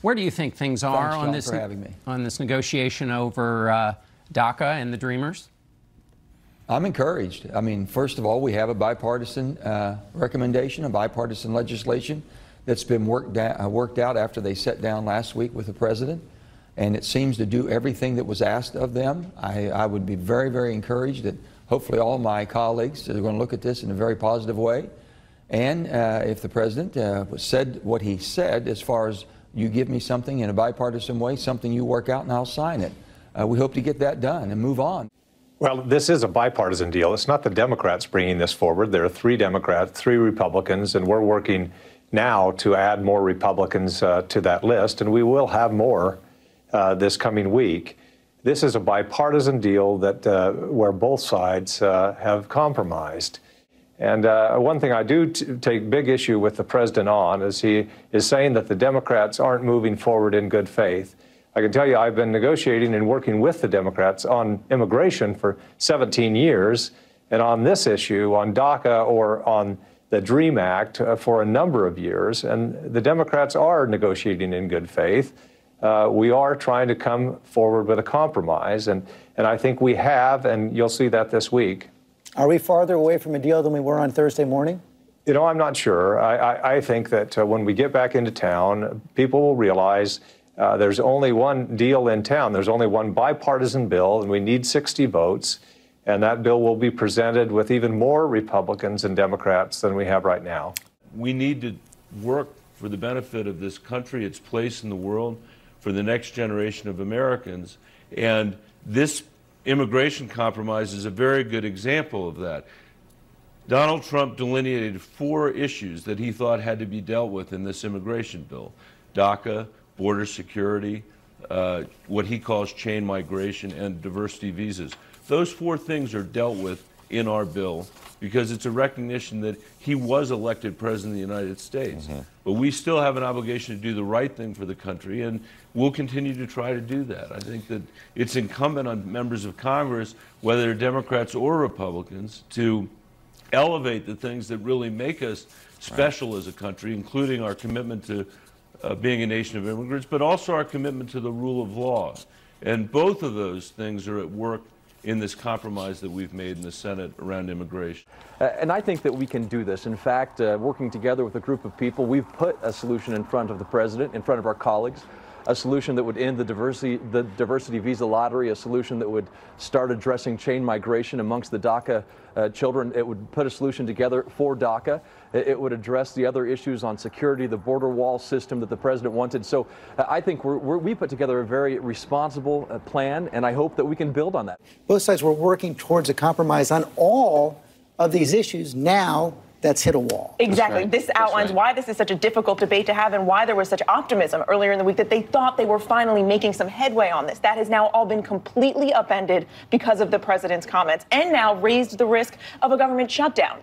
Where do you think things are on this negotiation over DACA and the Dreamers? I'm encouraged. I mean, first of all, we have a bipartisan recommendation, a bipartisan legislation that's been worked out after they sat down last week with the president, and it seems to do everything that was asked of them. I would be very, very encouraged that hopefully all my colleagues are going to look at this in a very positive way. And if the president said what he said, as far as you give me something in a bipartisan way, something you work out and I'll sign it. We hope to get that done and move on. Well, this is a bipartisan deal. It's not the Democrats bringing this forward. There are 3 Democrats, 3 Republicans, and we're working now to add more Republicans to that list, and we will have more this coming week. This is a bipartisan deal that where both sides have compromised. And one thing I do take big issue with the president on is he is saying that the Democrats aren't moving forward in good faith. I can tell you I've been negotiating and working with the Democrats on immigration for 17 years, and on this issue, on DACA or on the DREAM Act for a number of years, and the Democrats are negotiating in good faith. We are trying to come forward with a compromise, and I think we have, and you'll see that this week. Are we farther away from a deal than we were on Thursday morning? You know, I'm not sure. I think that when we get back into town, people will realize there's only one deal in town. There's only one bipartisan bill, and we need 60 votes. And that bill will be presented with even more Republicans and Democrats than we have right now. We need to work for the benefit of this country, its place in the world, for the next generation of Americans. And this immigration compromise is a very good example of that. Donald Trump delineated 4 issues that he thought had to be dealt with in this immigration bill: DACA, border security, what he calls chain migration, and diversity visas. Those 4 things are dealt with in our bill because it's a recognition that he was elected president of the United States. But we still have an obligation to do the right thing for the country, and we'll continue to try to do that. I think that it's incumbent on members of Congress, whether they're Democrats or Republicans, to elevate the things that really make us special as a country, including our commitment to being a nation of immigrants, but also our commitment to the rule of law. And both of those things are at work in this compromise that we've made in the Senate around immigration. And I think that we can do this. In fact, working together with a group of people, we've put a solution in front of the president, in front of our colleagues, a solution that would end the diversity visa lottery, a solution that would start addressing chain migration amongst the DACA children. It would put a solution together for DACA. It would address the other issues on security, the border wall system that the president wanted. So I think we put together a very responsible plan, and I hope that we can build on that. Both sides were working towards a compromise on all of these issues. Now that's hit a wall. Exactly. Right. This outlines why this is such a difficult debate to have and why there was such optimism earlier in the week that they thought they were finally making some headway on this. That has now all been completely upended because of the president's comments and now raised the risk of a government shutdown.